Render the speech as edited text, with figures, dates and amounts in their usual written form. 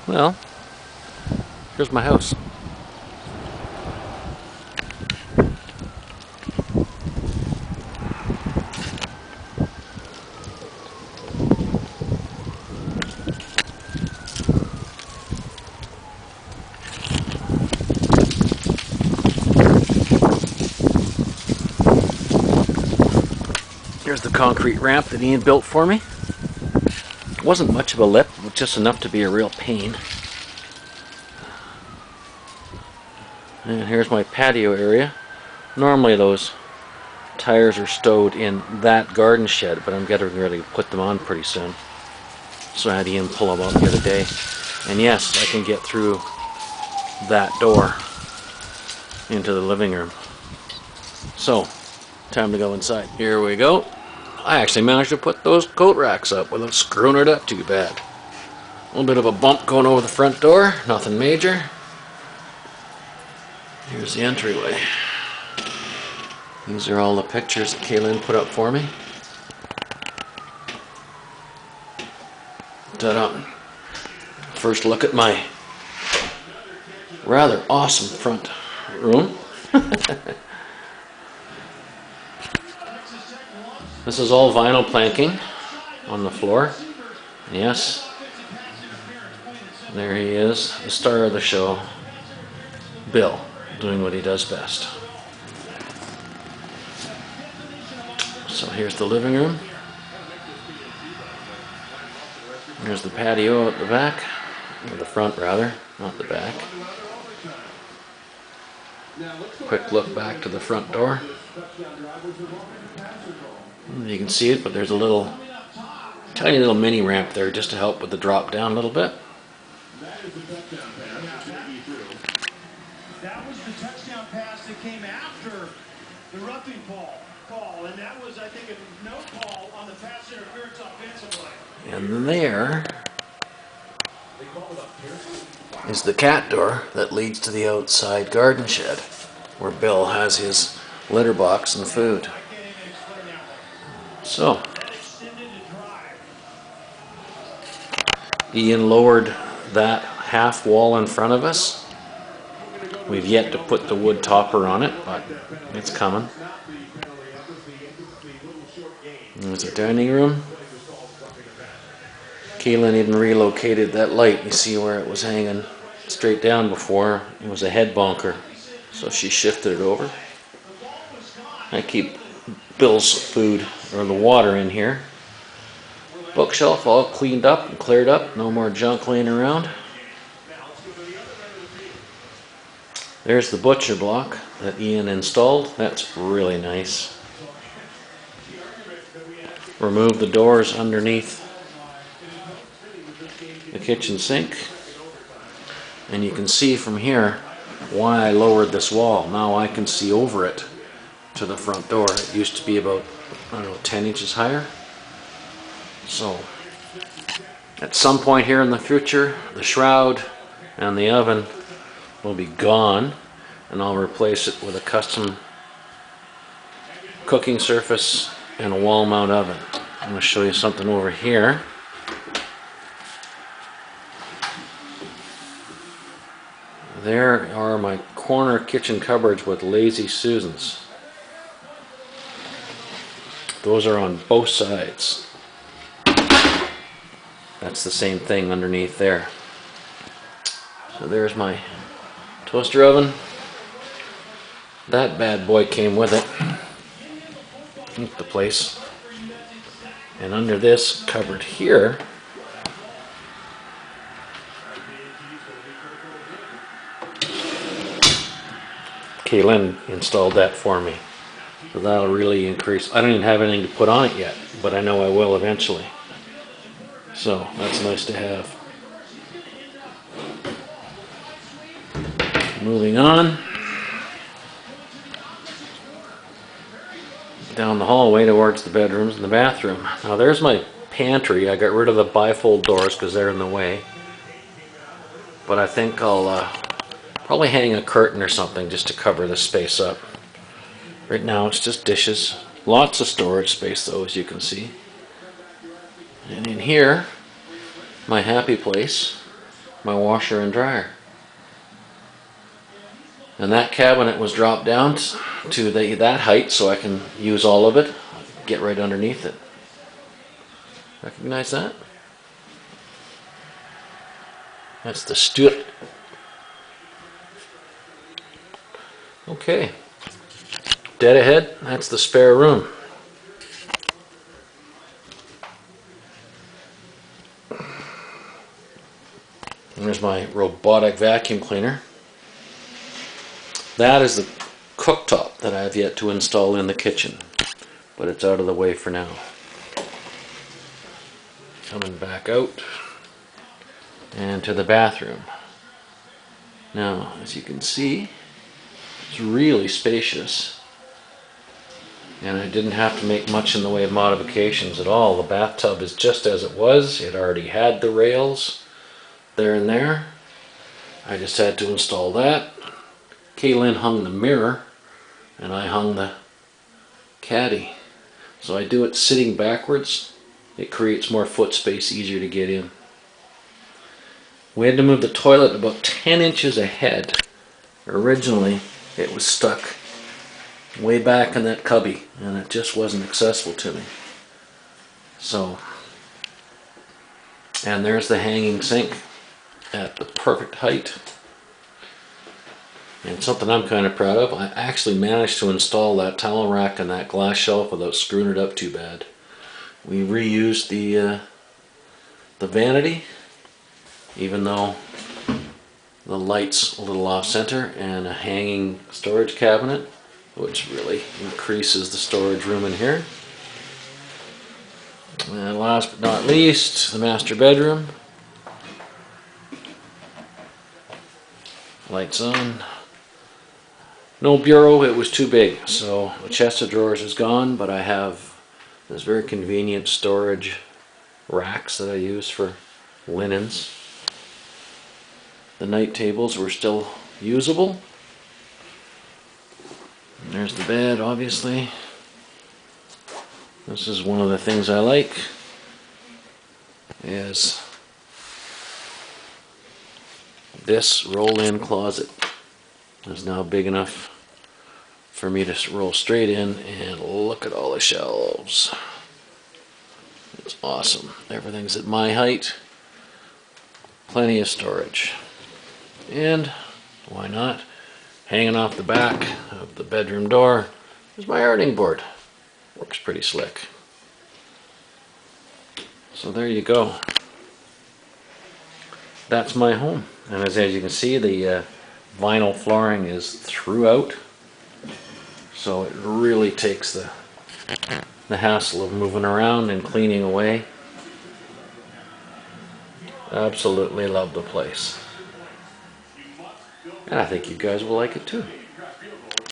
Well, here's my house. Here's the concrete ramp that Ian built for me. It wasn't much of a lip, but just enough to be a real pain. And here's my patio area. Normally those tires are stowed in that garden shed, but I'm getting ready to put them on pretty soon. So I had Ian pull them out the other day. And yes, I can get through that door into the living room. So, time to go inside. Here we go. I actually managed to put those coat racks up without screwing it up too bad. A little bit of a bump going over the front door, nothing major. Here's the entryway. These are all the pictures that Kaylin put up for me. Ta-da. First look at my rather awesome front room. This is all vinyl planking on the floor. Yes, there he is, the star of the show, Bill, doing what he does best. So here's the living room. Here's the patio at the back, or the front rather, not the back. Quick look back to the front door. You can see it, but there's a little, tiny little mini ramp there just to help with the drop down a little bit. That was the touchdown pass that came after the roughing call, and that was, I think, a no call on the pass interference offensively. And there is the cat door that leads to the outside garden shed, where Bill has his litter box and food. So, Ian lowered that half wall in front of us. We've yet to put the wood topper on it, but it's coming. There's a dining room. Kaylin even relocated that light. You see where it was hanging straight down before? It was a head bonker, so she shifted it over. I keep Bill's food, or the water, in here. Bookshelf all cleaned up and cleared up. No more junk laying around. There's the butcher block that Ian installed. That's really nice. Remove the doors underneath the kitchen sink. And you can see from here why I lowered this wall. Now I can see over it to the front door. It used to be about, I don't know, 10 inches higher. So at some point here in the future, the shroud and the oven will be gone, and I'll replace it with a custom cooking surface and a wall mount oven. I'm going to show you something over here. There are my corner kitchen cupboards with Lazy Susans. Those are on both sides. That's the same thing underneath there. So there's my toaster oven. That bad boy came with it. Keep the place. And under this cupboard here, Kaylin installed that for me. So that'll really increase. I don't even have anything to put on it yet, but I know I will eventually. So that's nice to have. Moving on. Down the hallway towards the bedrooms and the bathroom. Now there's my pantry. I got rid of the bifold doors because they're in the way. But I think I'll probably hang a curtain or something just to cover this space up. Right now it's just dishes. Lots of storage space though, as you can see. And in here, my happy place, my washer and dryer. And that cabinet was dropped down to that height so I can use all of it, get right underneath it. Recognize that? That's the stoop. Okay. Dead ahead, that's the spare room. And there's my robotic vacuum cleaner. That is the cooktop that I have yet to install in the kitchen, but it's out of the way for now. Coming back out and to the bathroom. Now, as you can see, it's really spacious, and I didn't have to make much in the way of modifications at all. The bathtub is just as it was. It already had the rails there and there. I just had to install that. Kaylin hung the mirror and I hung the caddy. So I do it sitting backwards. It creates more foot space, easier to get in. We had to move the toilet about 10 inches ahead. Originally it was stuck way back in that cubby and it just wasn't accessible to me. So, and there's the hanging sink at the perfect height. And something I'm kind of proud of, I actually managed to install that towel rack and that glass shelf without screwing it up too bad. We reused the vanity, even though the light's a little off center, and a hanging storage cabinet, which really increases the storage room in here. And last but not least, the master bedroom. Lights on. No bureau, it was too big, so the chest of drawers is gone, but I have this very convenient storage racks that I use for linens. The night tables were still usable. And there's the bed, obviously. This is one of the things I like, is this roll-in closet is now big enough for me to roll straight in, and look at all the shelves. It's awesome. Everything's at my height. Plenty of storage. And why not? Hanging off the back of the bedroom door is my ironing board. Works pretty slick. So there you go. That's my home. And as you can see, the vinyl flooring is throughout. So it really takes the hassle of moving around and cleaning away. Absolutely love the place. And I think you guys will like it too.